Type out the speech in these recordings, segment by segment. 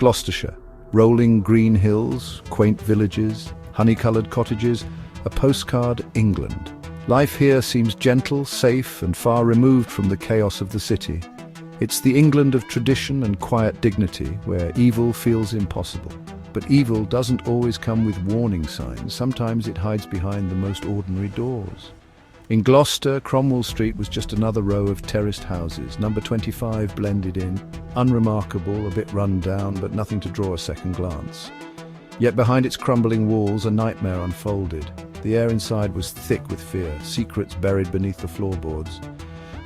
Gloucestershire. Rolling green hills, quaint villages, honey-coloured cottages, a postcard England. Life here seems gentle, safe, and far removed from the chaos of the city. It's the England of tradition and quiet dignity, where evil feels impossible. But evil doesn't always come with warning signs. Sometimes it hides behind the most ordinary doors. In Gloucester, Cromwell Street was just another row of terraced houses. Number 25 blended in, unremarkable, a bit run down, but nothing to draw a second glance. Yet behind its crumbling walls, a nightmare unfolded. The air inside was thick with fear, secrets buried beneath the floorboards.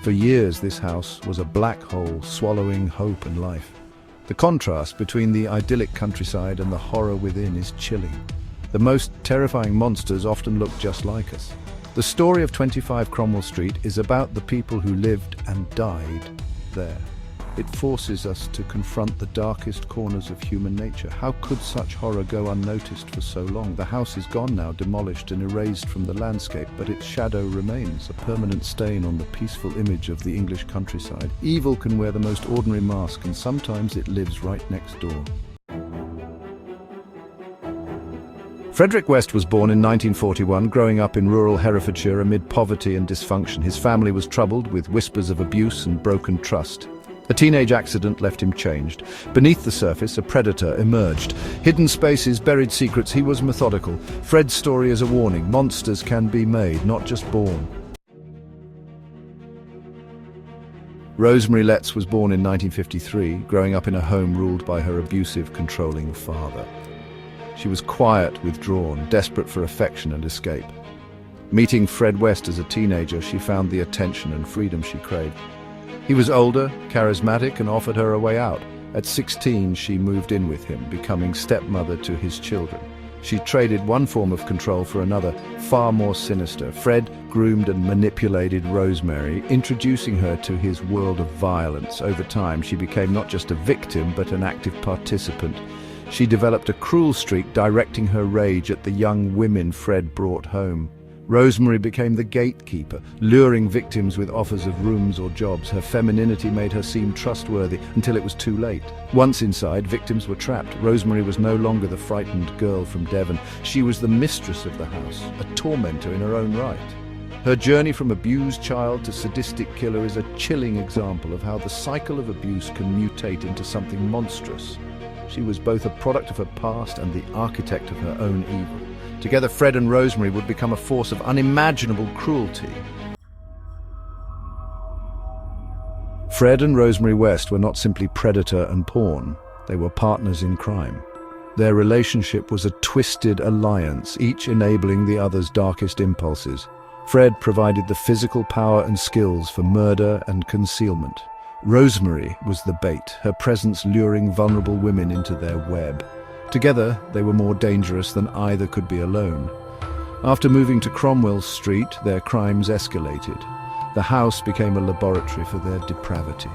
For years, this house was a black hole, swallowing hope and life. The contrast between the idyllic countryside and the horror within is chilling. The most terrifying monsters often look just like us. The story of 25 Cromwell Street is about the people who lived and died there. It forces us to confront the darkest corners of human nature. How could such horror go unnoticed for so long? The house is gone now, demolished and erased from the landscape, but its shadow remains, a permanent stain on the peaceful image of the English countryside. Evil can wear the most ordinary mask, and sometimes it lives right next door. Frederick West was born in 1941, growing up in rural Herefordshire amid poverty and dysfunction. His family was troubled with whispers of abuse and broken trust. A teenage accident left him changed. Beneath the surface, a predator emerged. Hidden spaces, buried secrets. He was methodical. Fred's story is a warning. Monsters can be made, not just born. Rosemary Letts was born in 1953, growing up in a home ruled by her abusive, controlling father. She was quiet, withdrawn, desperate for affection and escape. Meeting Fred West as a teenager, she found the attention and freedom she craved. He was older, charismatic, and offered her a way out. At 16, she moved in with him, becoming stepmother to his children. She traded one form of control for another, far more sinister. Fred groomed and manipulated Rosemary, introducing her to his world of violence. Over time, she became not just a victim, but an active participant. She developed a cruel streak, directing her rage at the young women Fred brought home. Rosemary became the gatekeeper, luring victims with offers of rooms or jobs. Her femininity made her seem trustworthy until it was too late. Once inside, victims were trapped. Rosemary was no longer the frightened girl from Devon. She was the mistress of the house, a tormentor in her own right. Her journey from abused child to sadistic killer is a chilling example of how the cycle of abuse can mutate into something monstrous. She was both a product of her past and the architect of her own evil. Together, Fred and Rosemary would become a force of unimaginable cruelty. Fred and Rosemary West were not simply predator and pawn. They were partners in crime. Their relationship was a twisted alliance, each enabling the other's darkest impulses. Fred provided the physical power and skills for murder and concealment. Rosemary was the bait, her presence luring vulnerable women into their web. Together, they were more dangerous than either could be alone. After moving to Cromwell Street, their crimes escalated. The house became a laboratory for their depravity,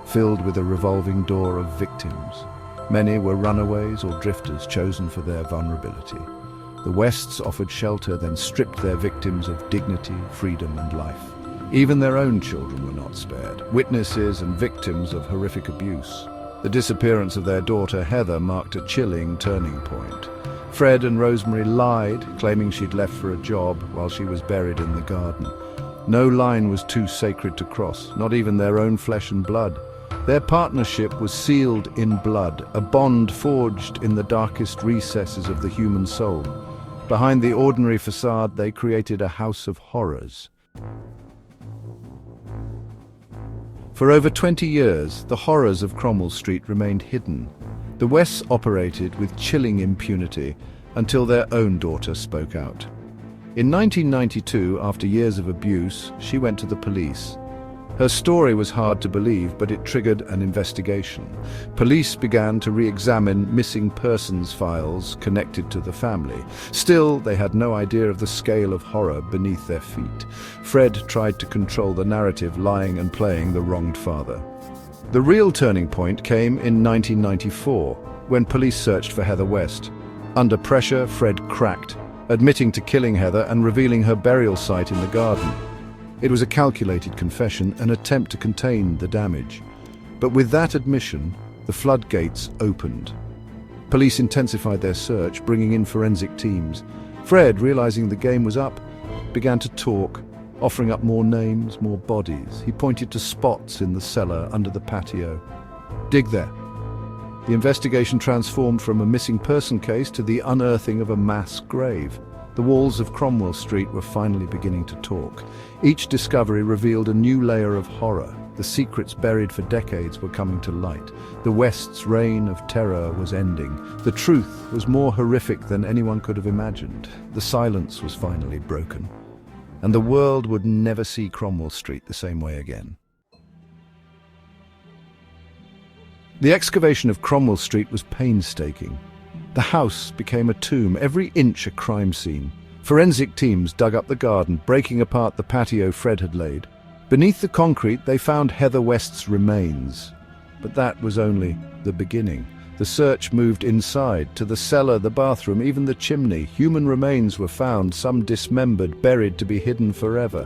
filled with a revolving door of victims. Many were runaways or drifters chosen for their vulnerability. The Wests offered shelter, then stripped their victims of dignity, freedom, and life. Even their own children were not spared, witnesses and victims of horrific abuse. The disappearance of their daughter Heather marked a chilling turning point. Fred and Rosemary lied, claiming she'd left for a job while she was buried in the garden. No line was too sacred to cross, not even their own flesh and blood. Their partnership was sealed in blood, a bond forged in the darkest recesses of the human soul. Behind the ordinary facade, they created a house of horrors. For over 20 years, the horrors of Cromwell Street remained hidden. The Wests operated with chilling impunity until their own daughter spoke out. In 1992, after years of abuse, she went to the police. Her story was hard to believe, but it triggered an investigation. Police began to re-examine missing persons files connected to the family. Still, they had no idea of the scale of horror beneath their feet. Fred tried to control the narrative, lying and playing the wronged father. The real turning point came in 1994, when police searched for Heather West. Under pressure, Fred cracked, admitting to killing Heather and revealing her burial site in the garden. It was a calculated confession, an attempt to contain the damage. But with that admission, The floodgates opened. Police intensified their search, bringing in forensic teams. Fred, realizing the game was up, began to talk, offering up more names, more bodies. He pointed to spots in the cellar under the patio. "Dig there." The investigation transformed from a missing person case to the unearthing of a mass grave. The walls of Cromwell Street were finally beginning to talk. Each discovery revealed a new layer of horror. The secrets buried for decades were coming to light. The West's reign of terror was ending. The truth was more horrific than anyone could have imagined. The silence was finally broken, and the world would never see Cromwell Street the same way again. The excavation of Cromwell Street was painstaking. The house became a tomb, every inch a crime scene. Forensic teams dug up the garden, breaking apart the patio Fred had laid. Beneath the concrete, they found Heather West's remains. But that was only the beginning. The search moved inside, to the cellar, the bathroom, even the chimney. Human remains were found, some dismembered, buried to be hidden forever.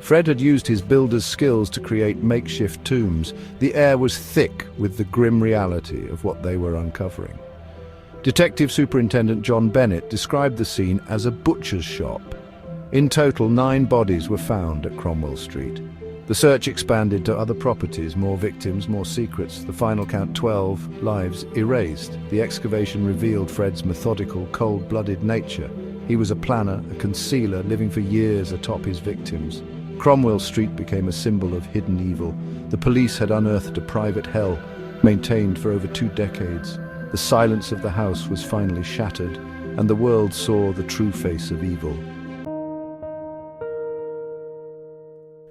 Fred had used his builder's skills to create makeshift tombs. The air was thick with the grim reality of what they were uncovering. Detective Superintendent John Bennett described the scene as a butcher's shop. In total, 9 bodies were found at Cromwell Street. The search expanded to other properties, more victims, more secrets. The final count, 12 lives erased. The excavation revealed Fred's methodical, cold-blooded nature. He was a planner, a concealer, living for years atop his victims. Cromwell Street became a symbol of hidden evil. The police had unearthed a private hell, maintained for over 2 decades. The silence of the house was finally shattered, and the world saw the true face of evil.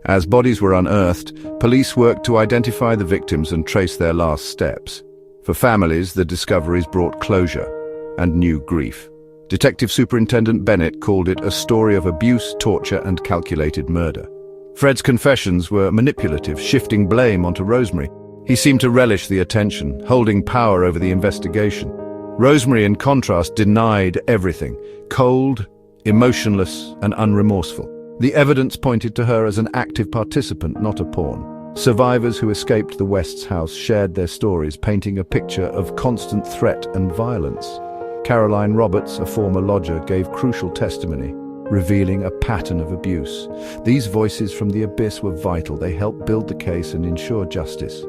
As bodies were unearthed, police worked to identify the victims and trace their last steps. For families, the discoveries brought closure and new grief. Detective Superintendent Bennett called it a story of abuse, torture, and calculated murder. Fred's confessions were manipulative, shifting blame onto Rosemary. He seemed to relish the attention, holding power over the investigation. Rosemary, in contrast, denied everything, cold, emotionless, and unremorseful. The evidence pointed to her as an active participant, not a pawn. Survivors who escaped the West's house shared their stories, painting a picture of constant threat and violence. Caroline Roberts, a former lodger, gave crucial testimony, revealing a pattern of abuse. These voices from the abyss were vital. They helped build the case and ensure justice.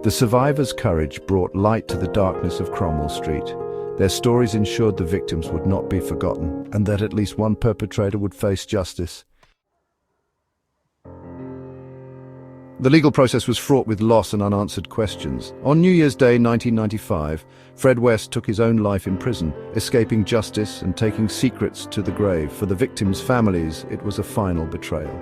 The survivors' courage brought light to the darkness of Cromwell Street. Their stories ensured the victims would not be forgotten, and that at least one perpetrator would face justice. The legal process was fraught with loss and unanswered questions. On New Year's Day 1995, Fred West took his own life in prison, escaping justice and taking secrets to the grave. For the victims' families, it was a final betrayal.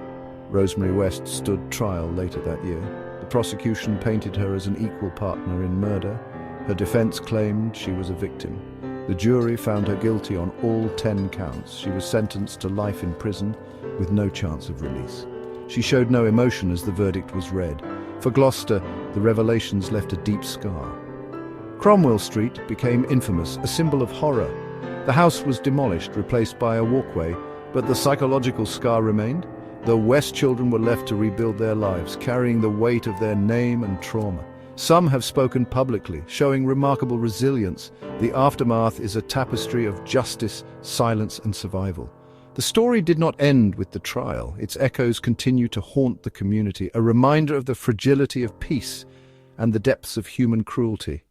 Rosemary West stood trial later that year. The prosecution painted her as an equal partner in murder. Her defense claimed she was a victim. The jury found her guilty on all 10 counts. She was sentenced to life in prison with no chance of release. She showed no emotion as the verdict was read. For Gloucester, the revelations left a deep scar. Cromwell Street became infamous, a symbol of horror. The house was demolished, replaced by a walkway, but the psychological scar remained. The West children were left to rebuild their lives, carrying the weight of their name and trauma. Some have spoken publicly, showing remarkable resilience. The aftermath is a tapestry of justice, silence, and survival. The story did not end with the trial. Its echoes continue to haunt the community, a reminder of the fragility of peace and the depths of human cruelty.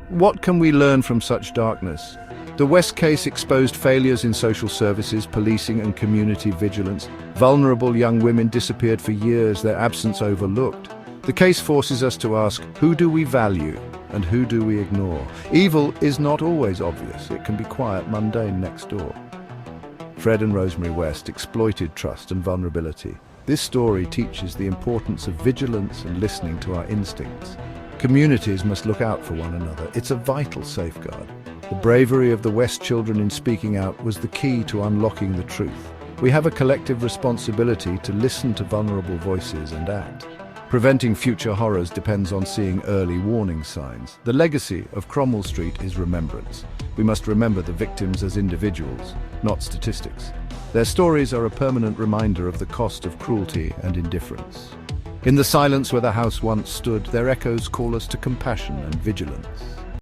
What can we learn from such darkness? The West case exposed failures in social services, policing, and community vigilance. Vulnerable young women disappeared for years, their absence overlooked. The case forces us to ask, who do we value and who do we ignore? Evil is not always obvious. It can be quiet, mundane next door. Fred and Rosemary West exploited trust and vulnerability. This story teaches the importance of vigilance and listening to our instincts. Communities must look out for one another. It's a vital safeguard. The bravery of the West children in speaking out was the key to unlocking the truth. We have a collective responsibility to listen to vulnerable voices and act. Preventing future horrors depends on seeing early warning signs. The legacy of Cromwell Street is remembrance. We must remember the victims as individuals, not statistics. Their stories are a permanent reminder of the cost of cruelty and indifference. In the silence where the house once stood, their echoes call us to compassion and vigilance.